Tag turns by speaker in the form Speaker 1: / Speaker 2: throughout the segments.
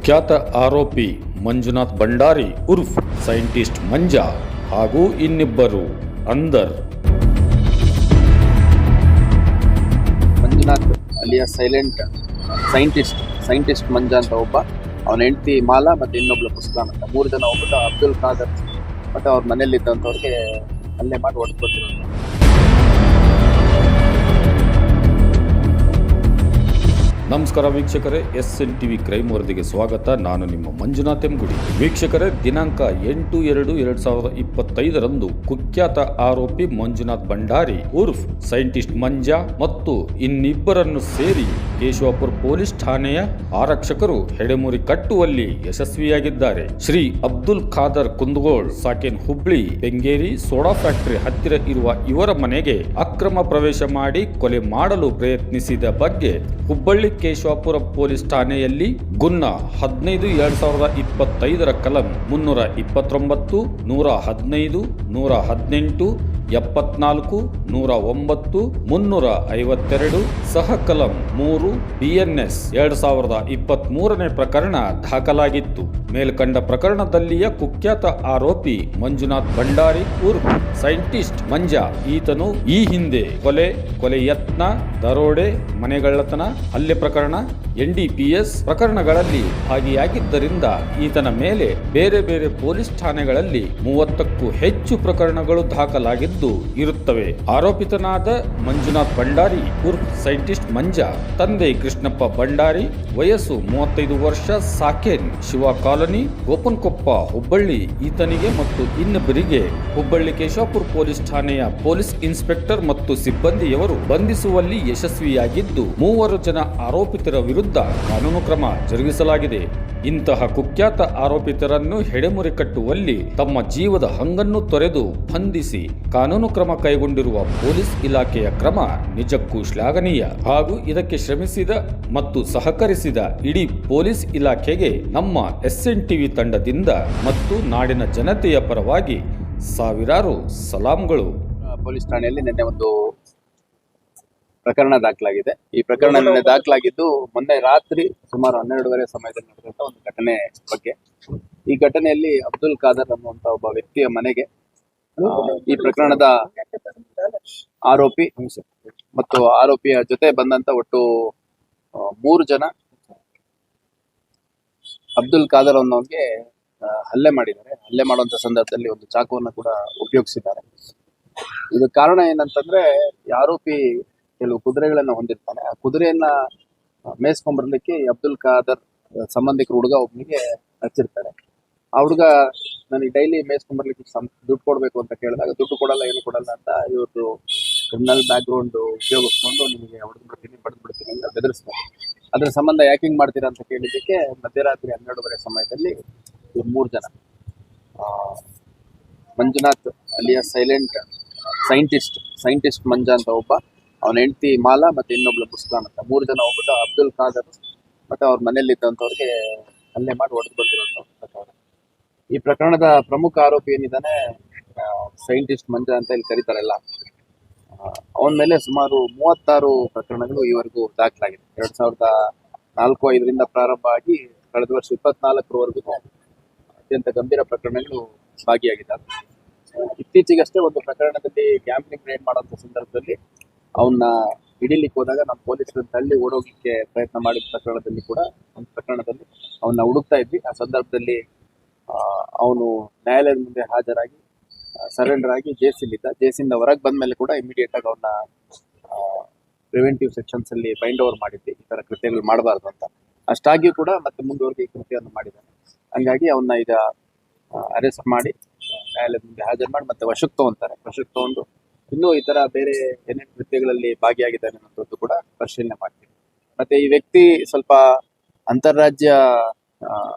Speaker 1: ಕುಖ್ಯಾತ ಆರೋಪಿ ಮಂಜುನಾಥ್ ಭಂಡಾರಿ ಉರ್ಫ್ ಸೈಂಟಿಸ್ಟ್ ಮಂಜಾ ಹಾಗೂ ಇನ್ನಿಬ್ಬರು ಅಂದರ್.
Speaker 2: ಮಂಜುನಾಥ್ ಅಲಿಯಾ ಸೈಂಟಿಸ್ಟ್ ಮಂಜಾ ಅಂತ ಒಬ್ಬ, ಅವನ ಹೆಂಡತಿ ಮಾಲಾ ಮತ್ತೆ ಇನ್ನೊಬ್ಳು ಮುಸ್ಕಾನ್ ಅಂತ 3 ಜನ ಹೋಗ್ಬಿಟ್ಟು ಅಬ್ದುಲ್ ಖಾದರ್ ಮತ್ತೆ ಅವ್ರ ಮನೇಲಿ ಇದ್ದಂಥವ್ರಿಗೆ ಹಲ್ಲೆ ಮಾಡಿ ಹೊಡೆದ್ಕೊತಿರೋದು.
Speaker 1: ನಮಸ್ಕಾರ ವೀಕ್ಷಕರೇ, SN TV ಕ್ರೈಮ್ ವರದಿಗೆ ಸ್ವಾಗತ. ನಾನು ನಿಮ್ಮ ಮಂಜುನಾಥ್ ಎಂಗುಡಿ. ವೀಕ್ಷಕರೇ, ದಿನಾಂಕ 8/2/2025 ಕುಖ್ಯಾತ ಆರೋಪಿ ಮಂಜುನಾಥ್ ಭಂಡಾರಿ ಉರ್ಫ್ ಸೈಂಟಿಸ್ಟ್ ಮಂಜಾ ಮತ್ತು ಇನ್ನಿಬ್ಬರನ್ನು ಸೇರಿ ಕೇಶವಾಪುರ ಪೊಲೀಸ್ ಠಾಣೆಯ ಆರಕ್ಷಕರು ಹೆಡೆಮುರಿ ಕಟ್ಟುವಲ್ಲಿ ಯಶಸ್ವಿಯಾಗಿದ್ದಾರೆ. Shri Abdul Khader Kundgol Saken Hubli Bengeri soda factory ಹತ್ತಿರ ಇರುವ ಇವರ ಮನೆಗೆ ಅಕ್ರಮ ಪ್ರವೇಶ ಮಾಡಿ ಕೊಲೆ ಮಾಡಲು ಪ್ರಯತ್ನಿಸಿದ ಬಗ್ಗೆ ಹುಬ್ಬಳ್ಳಿ ಕೇಶವಾಪುರ ಪೊಲೀಸ್ ಠಾಣೆಯಲ್ಲಿ ಗುನ್ನ 15/2025 ಕಲಂ 329, 115, 118, 74, 109, 352 ಸಹ ಕಲಂ 3 BNS 2023ನೇ ಪ್ರಕರಣ ದಾಖಲಾಗಿತ್ತು. ಮೇಲ್ಕಂಡ ಪ್ರಕರಣದಲ್ಲಿಯ ಕುಖ್ಯಾತ ಆರೋಪಿ ಮಂಜುನಾಥ್ ಭಂಡಾರಿ ಉರ್ಫ್ ಸೈಂಟಿಸ್ಟ್ ಮಂಜಾ ಈತನು ಈ ಹಿಂದೆ ಕೊಲೆ ಯತ್ನ, ದರೋಡೆ, ಮನೆಗಳ್ಳತನ, ಹಲ್ಲೆ ಪ್ರಕರಣ, NDPS ಪ್ರಕರಣಗಳಲ್ಲಿ ಭಾಗಿಯಾಗಿದ್ದರಿಂದ ಈತನ ಮೇಲೆ ಬೇರೆ ಬೇರೆ ಪೊಲೀಸ್ ಠಾಣೆಗಳಲ್ಲಿ 30ಕ್ಕೂ ಹೆಚ್ಚು ಪ್ರಕರಣಗಳು ದಾಖಲಾಗಿದ್ದು ಇರುತ್ತವೆ. ಆರೋಪಿತನಾದ ಮಂಜುನಾಥ್ ಭಂಡಾರಿ ಉರ್ಫ್ ಸೈಂಟಿಸ್ಟ್ ಮಂಜಾ ತಂದೆ ಕೃಷ್ಣಪ್ಪ ಭಂಡಾರಿ, ವಯಸ್ಸು 35 ವರ್ಷ, ಸಾಕೆನ್ ಶಿವ ಕಾಲೋನಿ, ಗೋಪನ್ಕೊಪ್ಪ, ಹುಬ್ಬಳ್ಳಿ. ಈತನಿಗೆ ಮತ್ತು ಇನ್ನೊಬ್ಬರಿಗೆ ಹುಬ್ಬಳ್ಳಿ ಕೇಶವಾಪುರ ಪೊಲೀಸ್ ಠಾಣೆಯ ಪೊಲೀಸ್ ಇನ್ಸ್ಪೆಕ್ಟರ್ ಮತ್ತು ಸಿಬ್ಬಂದಿಯವರು ಬಂಧಿಸುವಲ್ಲಿ ಯಶಸ್ವಿಯಾಗಿದ್ದು 3 ಜನ ಆರೋಪಿತರ ವಿರುದ್ಧ ಕಾನೂನು ಕ್ರಮ ಜರುಗಿಸಲಾಗಿದೆ. ಇಂತಹ ಕುಖ್ಯಾತ ಆರೋಪಿತರನ್ನು ಹೆಡೆಮುರಿ ಕಟ್ಟುವಲ್ಲಿ ತಮ್ಮ ಜೀವದ ಹಂಗನ್ನು ತೊರೆದು ಬಂಧಿಸಿ ಕಾನೂನು ಕ್ರಮ ಕೈಗೊಂಡಿರುವ ಪೊಲೀಸ್ ಇಲಾಖೆಯ ಕ್ರಮ ನಿಜಕ್ಕೂ ಶ್ಲಾಘನೀಯ ಹಾಗೂ ಇದಕ್ಕೆ ಶ್ರಮಿಸಿದ ಮತ್ತು ಸಹಕರಿಸಿದ ಇಡೀ ಪೊಲೀಸ್ ಇಲಾಖೆಗೆ ನಮ್ಮ SN TV ತಂಡದಿಂದ ಮತ್ತು ನಾಡಿನ ಜನತೆಯ ಪರವಾಗಿ ಸಾವಿರಾರು ಸಲಾಂಗಳು.
Speaker 2: ಪೊಲೀಸ್ ಠಾಣೆಯಲ್ಲಿ ನಿನ್ನೆ ಒಂದು ಪ್ರಕರಣ ದಾಖಲಾಗಿದೆ. ಈ ಪ್ರಕರಣ ನಿನ್ನೆ ದಾಖಲಾಗಿದ್ದು ಮೊನ್ನೆ ರಾತ್ರಿ ಸುಮಾರು 12:30 ಸಮಯದಲ್ಲಿ ನಡೆದಂತ ಒಂದು ಘಟನೆ ಬಗ್ಗೆ. ಈ ಘಟನೆಯಲ್ಲಿ ಅಬ್ದುಲ್ ಖಾದರ್ ಅನ್ನುವಂತ ಒಬ್ಬ ವ್ಯಕ್ತಿಯ ಮನೆಗೆ ಈ ಪ್ರಕರಣದ ಆರೋಪಿ ಮತ್ತು ಆರೋಪಿಯ ಜೊತೆ ಬಂದಂತ ಒಟ್ಟು 3 ಜನ ಅಬ್ದುಲ್ ಖಾದರ್ ಅನ್ನೋನ್ಗೆ ಹಲ್ಲೆ ಮಾಡಿದ್ದಾರೆ. ಹಲ್ಲೆ ಮಾಡುವಂತ ಸಂದರ್ಭದಲ್ಲಿ ಒಂದು ಚಾಕುವನ್ನು ಕೂಡ ಉಪಯೋಗಿಸಿದ್ದಾರೆ. ಇದು ಕಾರಣ ಏನಂತಂದ್ರೆ, ಈ ಆರೋಪಿ ಕೆಲವು ಕುದುರೆಗಳನ್ನ ಹೊಂದಿರ್ತಾನೆ. ಆ ಕುದುರೆಯನ್ನ ಮೇಯಿಸ್ಕೊಂಡ್ಬರ್ಲಿಕ್ಕೆ ಅಬ್ದುಲ್ ಖಾದರ್ ಸಂಬಂಧಿಕರು ಹುಡುಗ ಒಬ್ಬನಿಗೆ ಹಚ್ಚಿರ್ತಾರೆ. ಆ ಹುಡುಗ ನನಗೆ ಡೈಲಿ ಮೇಯಿಸ್ಕೊಂಡ್ಬರ್ಲಿಕ್ಕೆ ದುಡ್ಡು ಕೊಡ್ಬೇಕು ಅಂತ ಕೇಳಿದಾಗ ದುಡ್ಡು ಕೊಡಲ್ಲ, ಏನು ಕೊಡಲ್ಲ ಅಂತ ಇವ್ರದ್ದು ಕ್ರಿಮಿನಲ್ ಬ್ಯಾಕ್ ಗ್ರೌಂಡ್ ಉಪಯೋಗಿಸ್ಕೊಂಡು ನಿಮಗೆ ಹೊಡೆದ್ಬಿಡ್ತೀನಿ, ಬಡ್ದ್ಬಿಡ್ತೀನಿ ಅಂತ ಬೆದರಿಸ್ತಾರೆ. ಅದ್ರ ಸಂಬಂಧ ಯಾಕಿಂಗ್ ಮಾಡ್ತೀರಾ ಅಂತ ಕೇಳಿದ್ದಕ್ಕೆ ಮಧ್ಯರಾತ್ರಿ 12:30 ಸಮಯದಲ್ಲಿ ಇವ್ರು 3 ಜನ ಮಂಜುನಾಥ್ ಅಲಿಯಾ ಸೈಂಟಿಸ್ಟ್ ಮಂಜಾ ಅಂತ ಒಬ್ಬ, ಅವನ ಹೆಂಡತಿ ಮಾಲಾ ಮತ್ತೆ ಇನ್ನೊಬ್ಳು ಮುಸ್ಕಾನ್ ಅಂತ 3 ಜನ ಹೋಗ್ಬಿಟ್ಟು ಅಬ್ದುಲ್ ಖಾದರ್ ಮತ್ತೆ ಅವ್ರ ಮನೇಲಿ ಇದ್ದಂಥವ್ರಿಗೆ ಹಲ್ಲೆ ಮಾಡಿ ಹೊಡೆದು ಪ್ರಕರಣ. ಈ ಪ್ರಕರಣದ ಪ್ರಮುಖ ಆರೋಪಿ ಏನಿದ್ದಾನೆ ಸೈಂಟಿಸ್ಟ್ ಮಂಜಾ ಅಂತ ಇಲ್ಲಿ ಕರೀತಾರಲ್ಲ, ಅವನ ಮೇಲೆ ಸುಮಾರು 36 ಪ್ರಕರಣಗಳು ಈವರೆಗೂ ದಾಖಲಾಗಿದೆ. 2004-05ರಿಂದ ಪ್ರಾರಂಭ ಆಗಿ ಕಳೆದ ವರ್ಷ 24ರವರೆಗೂ ಅತ್ಯಂತ ಗಂಭೀರ ಪ್ರಕರಣಗಳು ಭಾಗಿಯಾಗಿದ್ದಾರೆ. ಇತ್ತೀಚೆಗಷ್ಟೇ ಒಂದು ಪ್ರಕರಣದಲ್ಲಿ ಗ್ಯಾಂಬ್ಲಿಂಗ್ ರೈಡ್ ಮಾಡುವಂತ ಸಂದರ್ಭದಲ್ಲಿ ಅವನ್ನ ಹಿಡಿಲಿಕ್ಕೆ ಹೋದಾಗ ನಮ್ಮ ಪೊಲೀಸರು ತಳ್ಳಿ ಓಡೋಗ್ಲಿಕ್ಕೆ ಪ್ರಯತ್ನ ಮಾಡಿದ ಪ್ರಕರಣದಲ್ಲಿ ಕೂಡ ಒಂದು ಪ್ರಕರಣದಲ್ಲಿ ಅವನ್ನ ಹುಡುಕ್ತಾ ಇದ್ವಿ. ಆ ಸಂದರ್ಭದಲ್ಲಿ ಅವನು ನ್ಯಾಯಾಲಯದ ಮುಂದೆ ಹಾಜರಾಗಿ ಸರೆಂಡರ್ ಆಗಿ ಜೇಸಿಂದ ಹೊರಗೆ ಬಂದ ಮೇಲೆ ಕೂಡ ಇಮಿಡಿಯೇಟ್ ಆಗಿ ಅವನ್ನ ಪ್ರಿವೆಂಟಿವ್ ಸೆಕ್ಷನ್ಸ್ ಅಲ್ಲಿ ಬೈಂಡ್ ಓವರ್ ಮಾಡಿದ್ವಿ, ಈ ತರ ಕೃತ್ಯಗಳು ಮಾಡಬಾರ್ದು ಅಂತ. ಅಷ್ಟಾಗಿಯೂ ಕೂಡ ಮತ್ತೆ ಮುಂದುವರೆದು ಈ ಕೃತ್ಯವನ್ನು ಮಾಡಿದ್ದಾನೆ. ಹಂಗಾಗಿ ಅವನ್ನ ಈಗ ಅರೆಸ್ಟ್ ಮಾಡಿ ನ್ಯಾಯಾಲಯದ ಮುಂದೆ ಹಾಜರು ಮಾಡಿ ಮತ್ತೆ ವಶಕ್ಕೆ ತಗೊಂಡು ಇನ್ನೂ ಈ ತರ ಬೇರೆ ಏನೇನು ಕೃತ್ಯಗಳಲ್ಲಿ ಭಾಗಿಯಾಗಿದ್ದಾನೆ ಅನ್ನೋದು ಕೂಡ ಪರಿಶೀಲನೆ ಮಾಡ್ತೀವಿ. ಮತ್ತೆ ಈ ವ್ಯಕ್ತಿ ಸ್ವಲ್ಪ ಅಂತಾರಾಜ್ಯ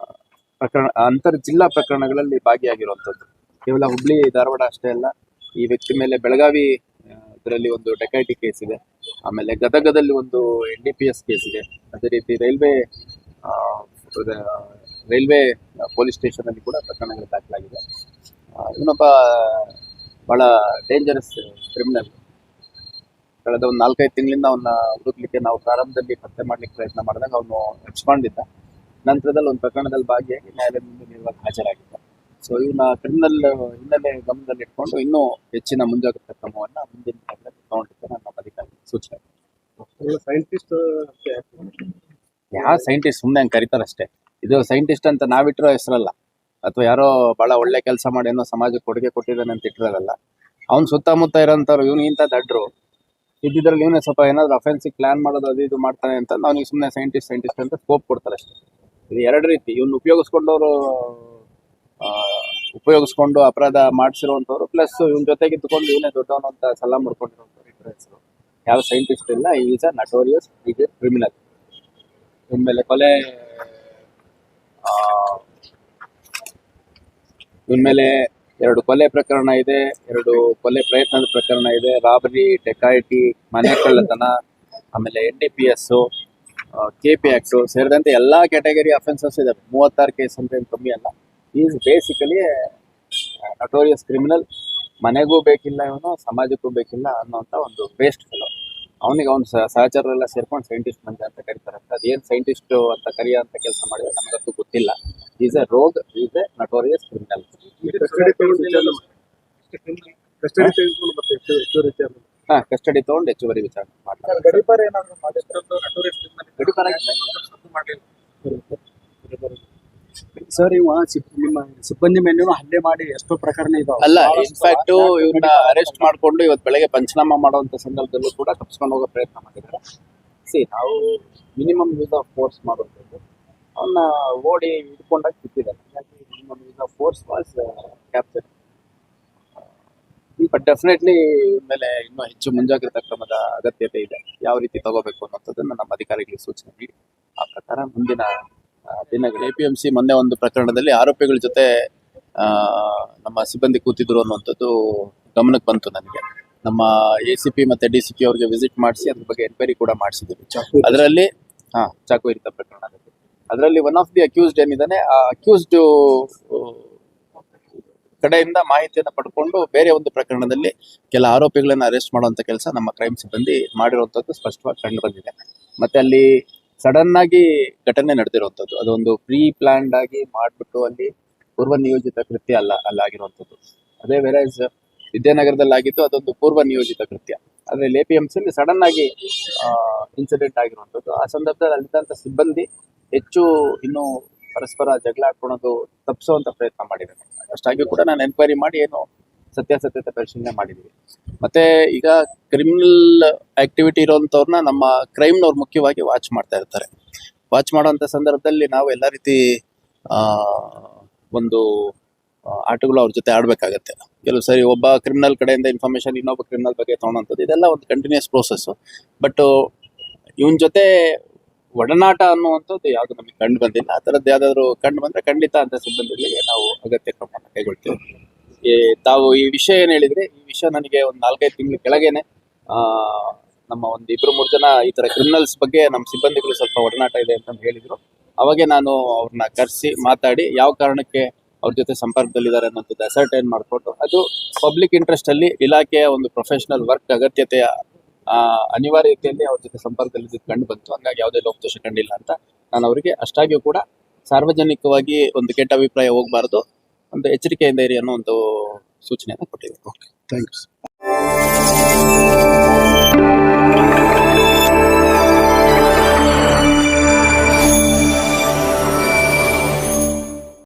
Speaker 2: ಅಂತರ್ ಜಿಲ್ಲಾ ಪ್ರಕರಣಗಳಲ್ಲಿ ಭಾಗಿಯಾಗಿರುವಂಥದ್ದು. ಕೇವಲ ಹುಬ್ಳಿ ಧಾರವಾಡ ಅಷ್ಟೇ ಅಲ್ಲ, ಈ ವ್ಯಕ್ತಿ ಮೇಲೆ ಬೆಳಗಾವಿ ಇದರಲ್ಲಿ ಒಂದು ಡೆಕೈಟಿ ಕೇಸ್ ಇದೆ, ಆಮೇಲೆ ಗದಗದಲ್ಲಿ ಒಂದು NDPS ಕೇಸ್ ಇದೆ. ಅದೇ ರೀತಿ ರೈಲ್ವೆ ಪೊಲೀಸ್ ಸ್ಟೇಷನ್ ಅಲ್ಲಿ ಕೂಡ ಪ್ರಕರಣಗಳು ದಾಖಲಾಗಿದೆ. ಇನ್ನೊಬ್ಬ ಬಹಳ ಡೇಂಜರಸ್ ಕ್ರಿಮಿನಲ್. ಕಳೆದ ಒಂದು 4-5 ತಿಂಗಳಿಂದ ಅವನ್ನ ಹುಡುಕ್ಲಿಕ್ಕೆ ನಾವು ಪ್ರಾರಂಭದಲ್ಲಿ ಪತ್ತೆ ಮಾಡ್ಲಿಕ್ಕೆ ಪ್ರಯತ್ನ ಮಾಡಿದಾಗ ಅವನು ಎಬ್ಸ್ಕೊಂಡಿದ್ದ. ನಂತರದಲ್ಲಿ ಒಂದು ಪ್ರಕರಣದಲ್ಲಿ ಭಾಗಿಯಾಗಿ ನ್ಯಾಯಾಲಯದ ಮುಂದೆ ನೇರವಾಗಿ ಹಾಜರಾಗಿದ್ದ. ಸೊ ಇವನ್ನ ಕ್ರಿಮಿನಲ್ ಹಿನ್ನೆಲೆ ಗಮನದಲ್ಲಿ ಇಟ್ಕೊಂಡು ಇನ್ನೂ ಹೆಚ್ಚಿನ ಮುಂಜಾಗ್ರತಾ ಕ್ರಮವನ್ನು ಮುಂದಿನ ದಿನಗಳಲ್ಲಿ ತಗೊಂಡಿದ್ದೆ ನಮ್ಮ ಅಧಿಕಾರಿಗಳಿಗೆ ಸೂಚನೆ.
Speaker 3: ಸೈಂಟಿಸ್ಟ್
Speaker 2: ಯಾವ ಸೈಂಟಿಸ್ಟ್ ಸುಮ್ಮನೆ ಹಂಗೆ ಕರೀತಾರಷ್ಟೇ. ಇದು ಸೈಂಟಿಸ್ಟ್ ಅಂತ ನಾವಿಟ್ಟಿರೋ ಹೆಸರಲ್ಲ, ಅಥವಾ ಯಾರೋ ಬಹಳ ಒಳ್ಳೆ ಕೆಲಸ ಮಾಡಿ ಏನೋ ಸಮಾಜಕ್ಕೆ ಕೊಡುಗೆ ಕೊಟ್ಟಿದ್ದಾನೆ ಅಂತ ಇಟ್ಟಿರೋದಲ್ಲ. ಅವ್ನು ಸುತ್ತಮುತ್ತ ಇರೋಂಥವ್ರು ಇವನು ಇಂಥ ದಡ್ರು ಇದ್ದಿದ್ರಲ್ಲಿ ಇವನೇ ಸ್ವಲ್ಪ ಏನಾದ್ರು ಅಫೆನ್ಸಿಗೆ ಪ್ಲಾನ್ ಮಾಡೋದು ಅದು ಇದು ಮಾಡ್ತಾನೆ ಅಂತ ಅವ್ನಿಗೆ ಸುಮ್ಮನೆ ಸೈಂಟಿಸ್ಟ್ ಅಂತ ಸ್ಕೋಪ್ ಕೊಡ್ತಾರೆ ಅಷ್ಟೇ. ಇದು ಎರಡು ರೀತಿ. ಇವ್ನು ಉಪಯೋಗಿಸ್ಕೊಂಡು ಅಪರಾಧ ಮಾಡಿಸಿರುವಂಥವ್ರು, ಪ್ಲಸ್ ಇವನ್ ಜೊತೆಗೆ ಇದ್ದುಕೊಂಡು ಇವನೇ ದೊಡ್ಡವನು ಅಂತ ಸಲ ಮಾಡ್ಕೊಂಡಿರುವಂಥವ್ರು ಇಬ್ಬರ ಹೆಸರು. ಯಾವ ಸೈಂಟಿಸ್ಟ್ ಇಲ್ಲ. Is a notorious criminal. ಇನ್ಮೇಲೆ ಇನ್ಮೇಲೆ 2 ಕೊಲೆ ಪ್ರಕರಣ ಇದೆ, 2 ಕೊಲೆ ಪ್ರಯತ್ನದ ಪ್ರಕರಣ ಇದೆ, ರಾಬರಿ, ಡೆಕಾಯಿಟಿ, ಮನೆ ಕಳ್ಳತನ, ಆಮೇಲೆ NDPS, KP ಆಕ್ಟ್ ಸೇರಿದಂತೆ ಎಲ್ಲಾ ಕ್ಯಾಟಗರಿ ಅಫೆನ್ಸಸ್ ಇದೆ. 36 ಕೇಸ್ ಅಂತ ಏನು ಕಮ್ಮಿ ಅಲ್ಲ. Is basically notorious criminal. ಮನೆಗೂ ಬೇಕಿಲ್ಲ ಇವನು, ಸಮಾಜಕ್ಕೂ ಬೇಕಿಲ್ಲ ಅನ್ನೋಂಥ ಒಂದು ವೇಸ್ಟ್ ಫೆಲೋ. ಅವನಿಗೆ ಅವ್ನ ಸಹಚರರೆಲ್ಲ ಸೇರ್ಕೊಂಡು ಸೈಂಟಿಸ್ಟ್ ಮಂಜ ಅಂತ ಕರೀತಾರೆ. ಅದೇನು ಸೈಂಟಿಸ್ಟ್ ಅಂತ ಕರೆಯೋಂಥ ಕೆಲಸ ಮಾಡಿದ್ರೆ ನಮಗಂತೂ ಗೊತ್ತಿಲ್ಲ. ಈಸ್ ಎ ರೋಗ್, is A notorious criminal. Custody ತಗೊಂಡು ಹೆಚ್ಚುವರಿ ವಿಚಾರಣೆ ಮಾಡ್ತಾರೆ.
Speaker 3: ಸರ್, ಇವ ನಿಮ್ಮ ಸಿಬ್ಬಂದಿ ಮೇಲೂ ಹಲ್ಲೆ ಮಾಡಿ ಎಷ್ಟೋ ಪ್ರಕರಣ ಇದಾವೆ.
Speaker 2: ಅಲ್ಲ, ಇನ್ಫ್ಯಾಕ್ಟ್ ಇವ್ರನ್ನ ಅರೆಸ್ಟ್ ಮಾಡ್ಕೊಂಡು ಇವತ್ತು ಬೆಳಗ್ಗೆ ಪಂಚನಾಮ ಮಾಡುವಂತ ಸಂದರ್ಭದಲ್ಲೂ ಕೂಡ ತಪ್ಪಿಸ್ಕೊಂಡು ಹೋಗೋ ಪ್ರಯತ್ನ ಮಾಡಿದ್ದಾರೆ. ನಾವು ಮಿನಿಮಮ್ ಯೂಸ್ ಆಫ್ ಫೋರ್ಸ್ ಮಾಡುವಂಥದ್ದು, ಅವನ್ನ ಓಡಿ ಹಿಡ್ಕೊಂಡಾಗ ಸಿಕ್ಕಿದ್ದಾರೆ. Minimum use of force was capture. But definitely ಮೇಲೆ ಇನ್ನೂ ಹೆಚ್ಚು ಮುಂಜಾಗ್ರತಾ ಕ್ರಮದ ಅಗತ್ಯತೆ ಇದೆ. ಯಾವ ರೀತಿ ತಗೋಬೇಕು ಅನ್ನೋಂಥದ್ದನ್ನು ನಮ್ಮ ಅಧಿಕಾರಿಗಳಿಗೆ ಸೂಚನೆ ನೀಡಿ ಆ ಪ್ರಕಾರ ಮುಂದಿನ ದಿನಗಳು. APMC ಮೊನ್ನೆ ಒಂದು ಪ್ರಕರಣದಲ್ಲಿ ಆರೋಪಿಗಳ ಜೊತೆ ನಮ್ಮ ಸಿಬ್ಬಂದಿ ಕೂತಿದ್ರು ಅನ್ನುವಂಥದ್ದು ಗಮನಕ್ಕೆ ಬಂತು ನನಗೆ. ನಮ್ಮ ACP ಮತ್ತೆ DCP ಅವ್ರಿಗೆ ವಿಸಿಟ್ ಮಾಡಿಸಿ ಅದ್ರ ಬಗ್ಗೆ ಎನ್ಕ್ವೈರಿ ಕೂಡ ಮಾಡಿಸಿದ್ದೀವಿ. ಅದರಲ್ಲಿ ಚಾಕು ಇರಿತ ಪ್ರಕರಣ, ಅದರಲ್ಲಿ ಒನ್ ಆಫ್ ದಿ ಅಕ್ಯೂಸ್ಡ್ ಏನಿದ್ದಾನೆ, ಆ ಅಕ್ಯೂಸ್ಡ್ ಕಡೆಯಿಂದ ಮಾಹಿತಿಯನ್ನು ಪಡ್ಕೊಂಡು ಬೇರೆ ಒಂದು ಪ್ರಕರಣದಲ್ಲಿ ಕೆಲ ಆರೋಪಿಗಳನ್ನ ಅರೆಸ್ಟ್ ಮಾಡುವಂತ ಕೆಲಸ ನಮ್ಮ ಕ್ರೈಮ್ ಸಿಬ್ಬಂದಿ ಮಾಡಿರುವಂತದ್ದು ಸ್ಪಷ್ಟವಾಗಿ ಕಂಡು ಬಂದಿದೆ. ಮತ್ತೆ ಅಲ್ಲಿ ಸಡನ್ ಆಗಿ ಘಟನೆ ನಡೆದಿರುವಂಥದ್ದು, ಅದೊಂದು ಪ್ರೀ ಪ್ಲಾನ್ಡ್ ಆಗಿ ಮಾಡ್ಬಿಟ್ಟು ಅಲ್ಲಿ ಪೂರ್ವ ನಿಯೋಜಿತ ಕೃತ್ಯ ಅಲ್ಲ ಅಲ್ಲಾಗಿರುವಂಥದ್ದು. ಅದೇ ವೇರೆ ವಿದ್ಯಾನಗರದಲ್ಲಿ ಆಗಿದ್ದು ಅದೊಂದು ಪೂರ್ವ ನಿಯೋಜಿತ ಕೃತ್ಯ. ಅದ್ರಲ್ಲಿ APMC ಸಡನ್ ಆಗಿ ಇನ್ಸಿಡೆಂಟ್ ಆಗಿರುವಂಥದ್ದು. ಆ ಸಂದರ್ಭದಲ್ಲಿ ಅಲ್ಲಿದ್ದಂಥ ಸಿಬ್ಬಂದಿ ಹೆಚ್ಚು ಇನ್ನೂ ಪರಸ್ಪರ ಜಗಳ ಆಡ್ಕೊಳೋದು ತಪ್ಪಿಸುವಂತ ಪ್ರಯತ್ನ ಮಾಡಿದ್ದಾರೆ. ಅಷ್ಟಾಗಿ ಕೂಡ ನಾನು ಎನ್ಕ್ವೈರಿ ಮಾಡಿ ಏನು ಸತ್ಯಾಸತ್ಯತೆ ಪರಿಶೀಲನೆ ಮಾಡಿದ್ದೀವಿ. ಮತ್ತೆ ಈಗ ಕ್ರಿಮಿನಲ್ ಆಕ್ಟಿವಿಟಿ ಇರೋಂಥವ್ರನ್ನ ನಮ್ಮ ಕ್ರೈಮ್ನವ್ರು ಮುಖ್ಯವಾಗಿ ವಾಚ್ ಮಾಡ್ತಾ ಇರ್ತಾರೆ. ವಾಚ್ ಮಾಡೋಂಥ ಸಂದರ್ಭದಲ್ಲಿ ನಾವು ಎಲ್ಲ ರೀತಿ ಒಂದು ಆಟಗಳು ಅವ್ರ ಜೊತೆ ಆಡಬೇಕಾಗತ್ತೆ. ಕೆಲವು ಸರಿ ಒಬ್ಬ ಕ್ರಿಮಿನಲ್ ಕಡೆಯಿಂದ ಇನ್ಫಾರ್ಮೇಶನ್ ಇನ್ನೊಬ್ಬ ಕ್ರಿಮಿನಲ್ ಬಗ್ಗೆ ತೊಗೊಳೋಂಥದ್ದು, ಇದೆಲ್ಲ ಒಂದು ಕಂಟಿನ್ಯೂಸ್ ಪ್ರೋಸೆಸ್ಸು. ಬಟ್ ಇವನ್ ಜೊತೆ ಒಡನಾಟ ಅನ್ನುವಂಥದ್ದು ಯಾವುದು ನಮಗೆ ಕಂಡು ಬಂದಿಲ್ಲ. ಆ ಥರದ್ದು ಯಾವುದಾದ್ರು ಕಂಡು ಬಂದರೆ ಖಂಡಿತ ಅಂತ ಸಿಬ್ಬಂದಿಗಳಿಗೆ ನಾವು ಅಗತ್ಯ ಕ್ರಮವನ್ನು ಕೈಗೊಳ್ತೇವೆ. ತಾವು ಈ ವಿಷಯ ಏನು ಹೇಳಿದ್ರೆ, ಈ ವಿಷಯ ನನಗೆ ಒಂದು 4-5 ತಿಂಗಳ ಕೆಳಗೇನೆ ನಮ್ಮ ಒಂದು 2-3 ಜನ ಈ ಥರ ಕ್ರಿಮಿನಲ್ಸ್ ಬಗ್ಗೆ ನಮ್ಮ ಸಿಬ್ಬಂದಿಗಳು ಸ್ವಲ್ಪ ಒಡನಾಟ ಇದೆ ಅಂತ ಹೇಳಿದ್ರು. ಅವಾಗೆ ನಾನು ಅವ್ರನ್ನ ಕರೆಸಿ ಮಾತಾಡಿ ಯಾವ ಕಾರಣಕ್ಕೆ ಅವ್ರ ಜೊತೆ ಸಂಪರ್ಕದಲ್ಲಿದ್ದಾರೆ ಅನ್ನೋಂಥದ್ದು ಅಸರ್ಟೈನ್ ಮಾಡಿಕೊಟ್ಟು, ಅದು ಪಬ್ಲಿಕ್ ಇಂಟ್ರೆಸ್ಟ್ ಅಲ್ಲಿ ಇಲಾಖೆಯ ಒಂದು ಪ್ರೊಫೆಷನಲ್ ವರ್ಕ್ ಅಗತ್ಯತೆಯ ಅನಿವಾರ್ಯತೆಯಲ್ಲಿ ಅವ್ರ ಜೊತೆ ಸಂಪರ್ಕದಲ್ಲಿ ಕಂಡು ಬಂತು. ಹಂಗಾಗಿ ಯಾವುದೇ ಲೋಪದೋಷ ಕಂಡಿಲ್ಲ ಅಂತ ನಾನು ಅವರಿಗೆ ಅಷ್ಟಾಗಿಯೂ ಕೂಡ ಸಾರ್ವಜನಿಕವಾಗಿ ಒಂದು ಕೆಟ್ಟ ಅಭಿಪ್ರಾಯ ಹೋಗಬಾರ್ದು, ಒಂದು ಎಚ್ಚರಿಕೆಯಿಂದ ಇರಿ ಅನ್ನೋ ಒಂದು ಸೂಚನೆಯನ್ನು ಕೊಟ್ಟಿದ್ದೆ.
Speaker 3: ಥ್ಯಾಂಕ್ಸ್.